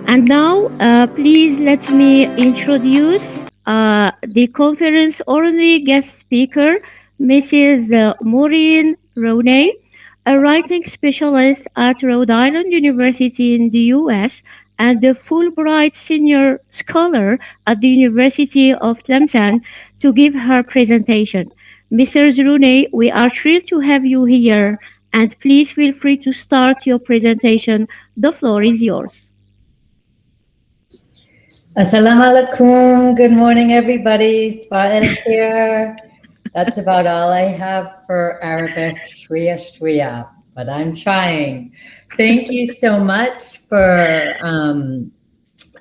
And now, please let me introduce the conference honorary guest speaker, Mrs. Maureen Rooney, a writing specialist at Rhode Island University in the US and a Fulbright senior scholar at the University of Tlemcen, to give her presentation. Mrs. Rooney, we are thrilled to have you here, and please feel free to start your presentation. The floor is yours. Assalamu alaikum. Good morning, everybody. Swael here. That's about all I have for Arabic. Shwiya, shwiya. But I'm trying. Thank you so much for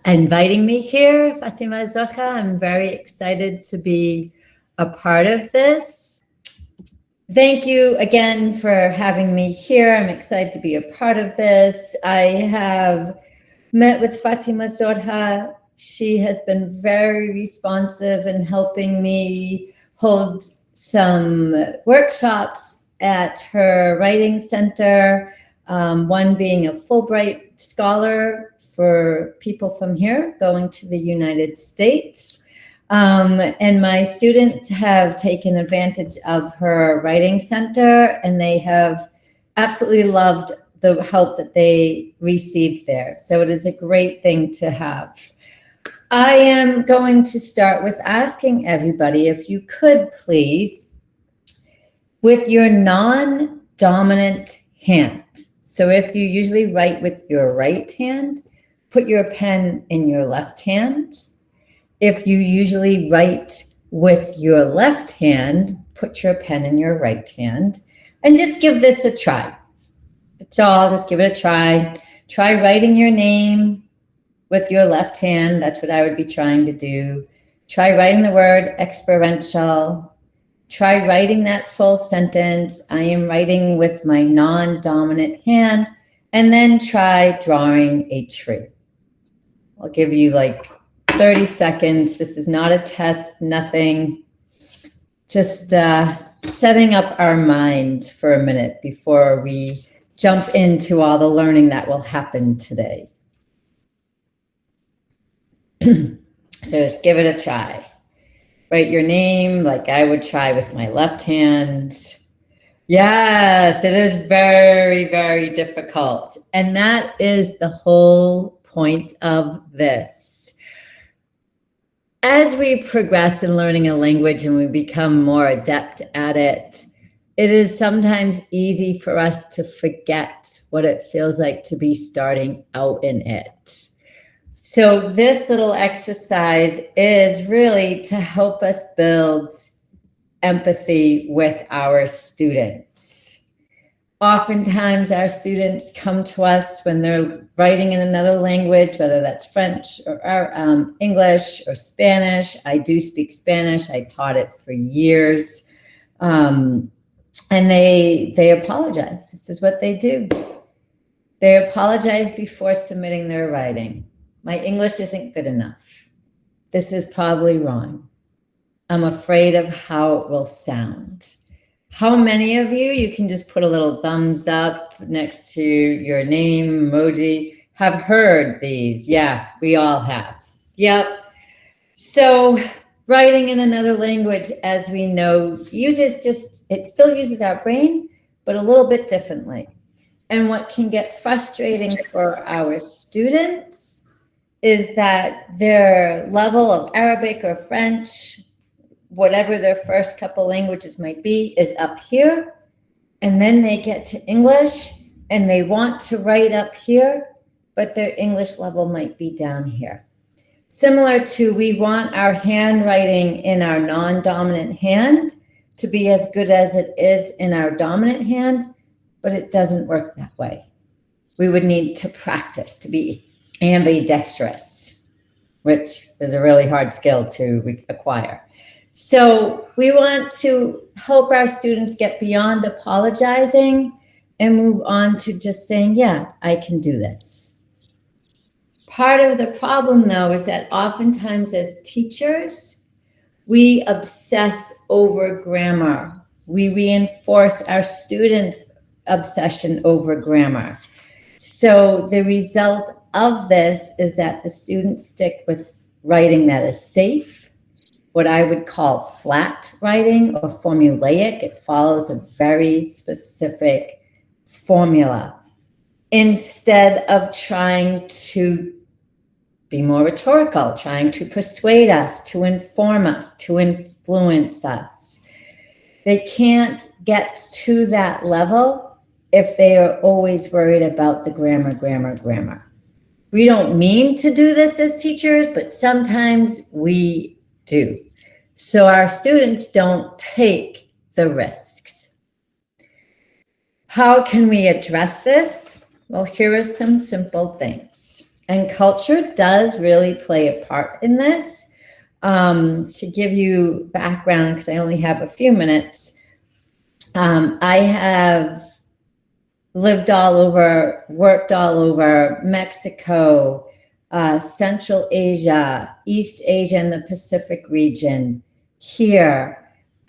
inviting me here, Fatima Zoka. I'm very excited to be a part of this. Thank you again for having me here. I'm excited to be a part of this. I have met with Fatima Zorha. She has been very responsive in helping me hold some workshops at her writing center, one being a Fulbright scholar for people from here going to the United States. And my students have taken advantage of her writing center, and they have absolutely loved the help that they received there. So it is a great thing to have. I am going to start with asking everybody if you could please, with your non-dominant hand. So if you usually write with your right hand, put your pen in your left hand. If you usually write with your left hand, put your pen in your right hand, and just give this a try. That's all, just give it a try. Try writing your name with your left hand. That's what I would be trying to do. Try writing the word experiential. Try writing that full sentence. I am writing with my non-dominant hand. And then try drawing a tree. I'll give you like 30 seconds. This is not a test, nothing. Just setting up our mind for a minute before we jump into all the learning that will happen today. So just give it a try. Write your name like I would try with my left hand. Yes, it is very, very difficult. And that is the whole point of this. As we progress in learning a language and we become more adept at it, it is sometimes easy for us to forget what it feels like to be starting out in it. So this little exercise is really to help us build empathy with our students. Oftentimes our students come to us when they're writing in another language, whether that's French or English or Spanish. I do speak Spanish. I taught it for years. And they apologize. This is what they do. They apologize before submitting their writing. My English isn't good enough. This is probably wrong. I'm afraid of how it will sound. How many of you can just put a little thumbs up next to your name emoji, have heard these? Yeah, we all have. Yep. So writing in another language, as we know, it still uses our brain, but a little bit differently. And what can get frustrating for our students is that their level of Arabic or French, whatever their first couple languages might be, is up here. And then they get to English and they want to write up here, but their English level might be down here. Similar to, we want our handwriting in our non-dominant hand to be as good as it is in our dominant hand, but it doesn't work that way. We would need to practice to be ambidextrous, which is a really hard skill to acquire. So we want to help our students get beyond apologizing and move on to just saying, yeah, I can do this. Part of the problem, though, is that oftentimes as teachers, we obsess over grammar. We reinforce our students' obsession over grammar. So the result of this is that the students stick with writing that is safe, what I would call flat writing or formulaic. It follows a very specific formula instead of trying to be more rhetorical, trying to persuade us, to inform us, to influence us. They can't get to that level if they are always worried about the grammar, grammar, grammar. We don't mean to do this as teachers, but sometimes we do. So our students don't take the risks. How can we address this? Well, here are some simple things. And culture does really play a part in this. To give you background, because I only have a few minutes, I have lived all over, worked all over Mexico, Central Asia, East Asia, and the Pacific region here.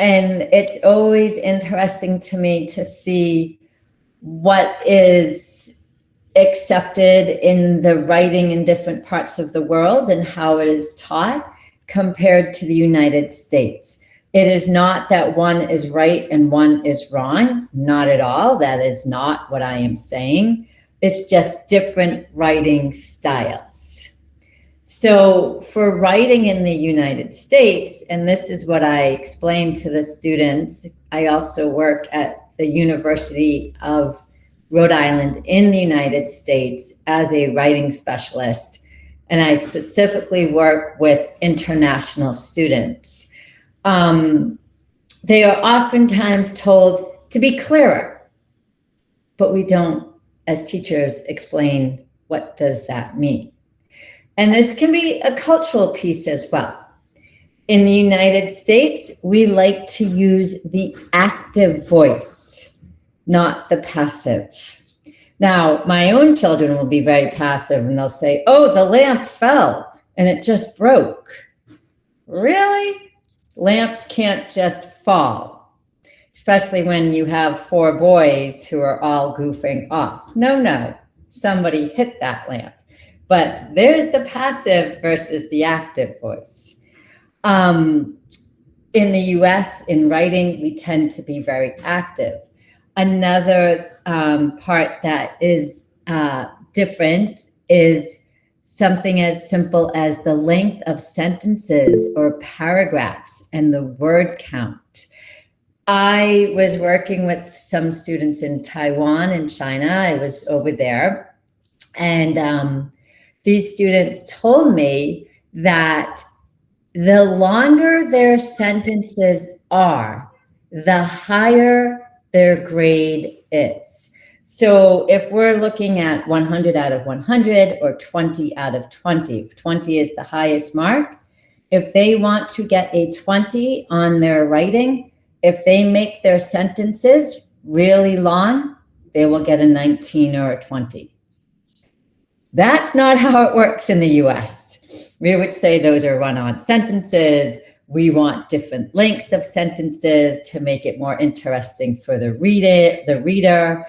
And it's always interesting to me to see what is accepted in the writing in different parts of the world and how it is taught compared to the United States. It is not that one is right and one is wrong. Not at all. That is not what I am saying. It's just different writing styles. So for writing in the United States, and this is what I explain to the students, I also work at the University of Rhode Island in the United States as a writing specialist, and I specifically work with international students. They are oftentimes told to be clearer, but we don't, as teachers, explain what does that mean. And this can be a cultural piece as well. In the United States, we like to use the active voice, not the passive. Now, my own children will be very passive and they'll say, oh, the lamp fell and it just broke. Really? Lamps can't just fall, especially when you have 4 boys who are all goofing off. No, somebody hit that lamp. But there's the passive versus the active voice. In the US, in writing, we tend to be very active. Another part that is different is something as simple as the length of sentences or paragraphs and the word count. I was working with some students in Taiwan and China. I was over there, and these students told me that the longer their sentences are, the higher their grade is. So if we're looking at 100 out of 100 or 20 out of 20, if 20 is the highest mark, if they want to get a 20 on their writing, if they make their sentences really long, they will get a 19 or a 20. That's not how it works in the US. We would say those are run-on sentences. We want different lengths of sentences to make it more interesting for the reader.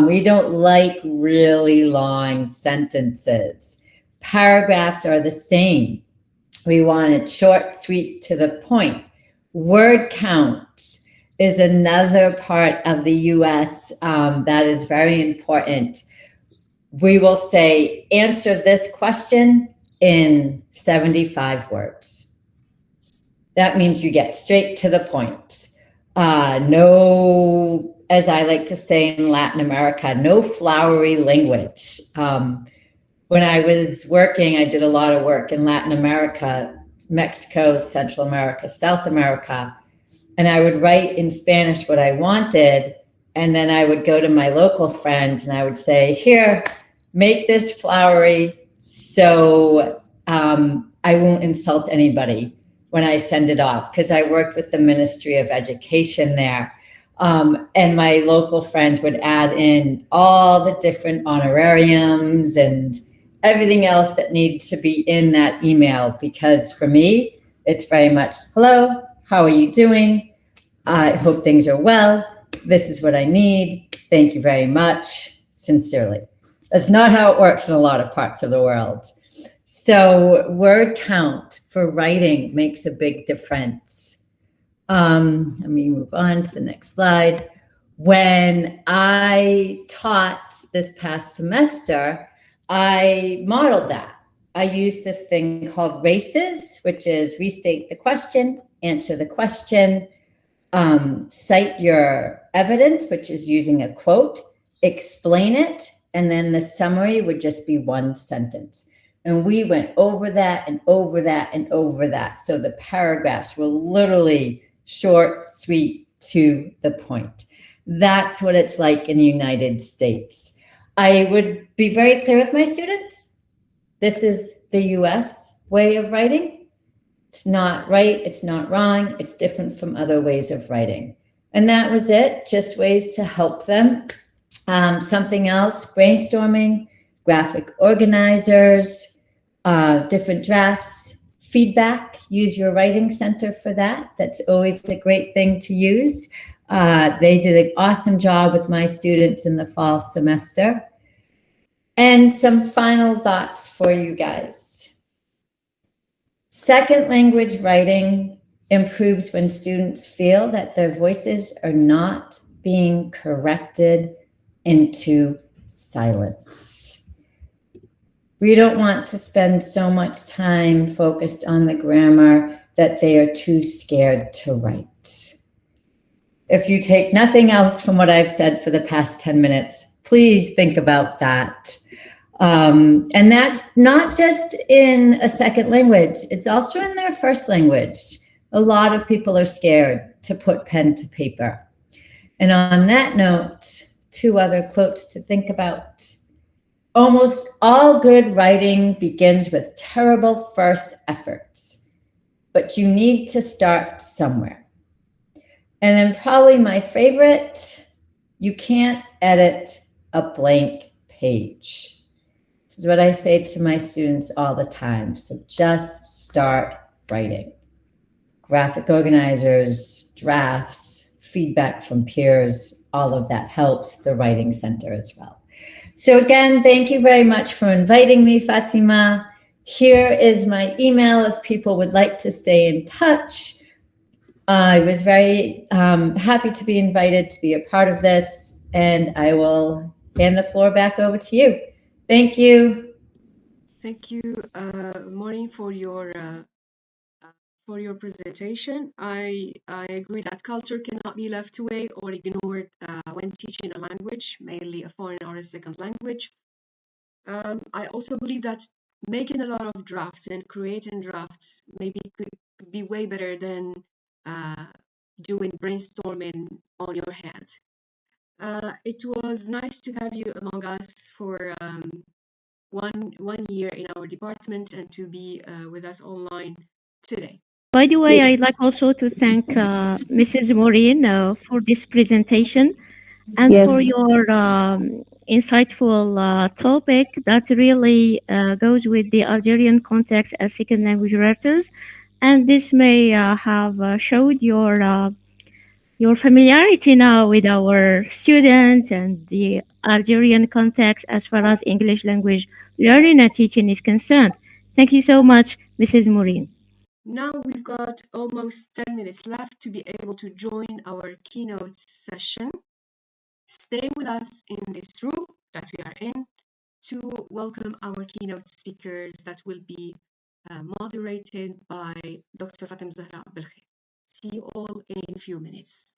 We don't like really long sentences. Paragraphs are the same. We want it short, sweet, to the point. Word count is another part of the US that is very important. We will say, answer this question in 75 words. That means you get straight to the point. No, as I like to say in Latin America, no flowery language. When I was working, I did a lot of work in Latin America, Mexico, Central America, South America, and I would write in Spanish what I wanted, and then I would go to my local friends and I would say, here, make this flowery so I won't insult anybody when I send it off, because I worked with the Ministry of Education there. And my local friends would add in all the different honorariums and everything else that needs to be in that email, because for me, it's very much, hello, how are you doing? I hope things are well. This is what I need. Thank you very much. Sincerely. That's not how it works in a lot of parts of the world. So word count for writing makes a big difference. Let me move on to the next slide. When I taught this past semester, I modeled that. I used this thing called RACES, which is restate the question, answer the question, cite your evidence, which is using a quote, explain it, and then the summary would just be one sentence. And we went over that and over that and over that. So the paragraphs were literally short, sweet, to the point. That's what it's like in the United States. I would be very clear with my students. This is the US way of writing. It's not right, it's not wrong, it's different from other ways of writing. And that was it, just ways to help them. Something else, brainstorming, graphic organizers, different drafts, feedback, use your writing center for that. That's always a great thing to use. They did an awesome job with my students in the fall semester. And some final thoughts for you guys. Second language writing improves when students feel that their voices are not being corrected into silence. We don't want to spend so much time focused on the grammar that they are too scared to write. If you take nothing else from what I've said for the past 10 minutes, please think about that. And that's not just in a second language, it's also in their first language. A lot of people are scared to put pen to paper. And on that note, 2 other quotes to think about. Almost all good writing begins with terrible first efforts, but you need to start somewhere. And then probably my favorite, you can't edit a blank page. This is what I say to my students all the time. So just start writing. Graphic organizers, drafts, feedback from peers, all of that helps the writing center as well. So again, thank you very much for inviting me, Fatima. Here is my email if people would like to stay in touch. I was very happy to be invited to be a part of this, and I will hand the floor back over to you. Thank you. Thank you, Maureen, for your presentation. I agree that culture cannot be left away or ignored when teaching a language, mainly a foreign or a second language. I also believe that making a lot of drafts and creating drafts maybe could be way better than doing brainstorming on your head. It was nice to have you among us for one year in our department and to be with us online today. By the way, I'd like also to thank Mrs. Maureen for this presentation and for Yes. your insightful topic that really goes with the Algerian context as second language writers. And this may have showed your familiarity now with our students and the Algerian context as far as English language learning and teaching is concerned. Thank you so much, Mrs. Maureen. Now we've got almost 10 minutes left to be able to join our keynote session. Stay with us in this room that we are in to welcome our keynote speakers that will be moderated by Dr. Fatem Zahra Belkhi. See you all in a few minutes.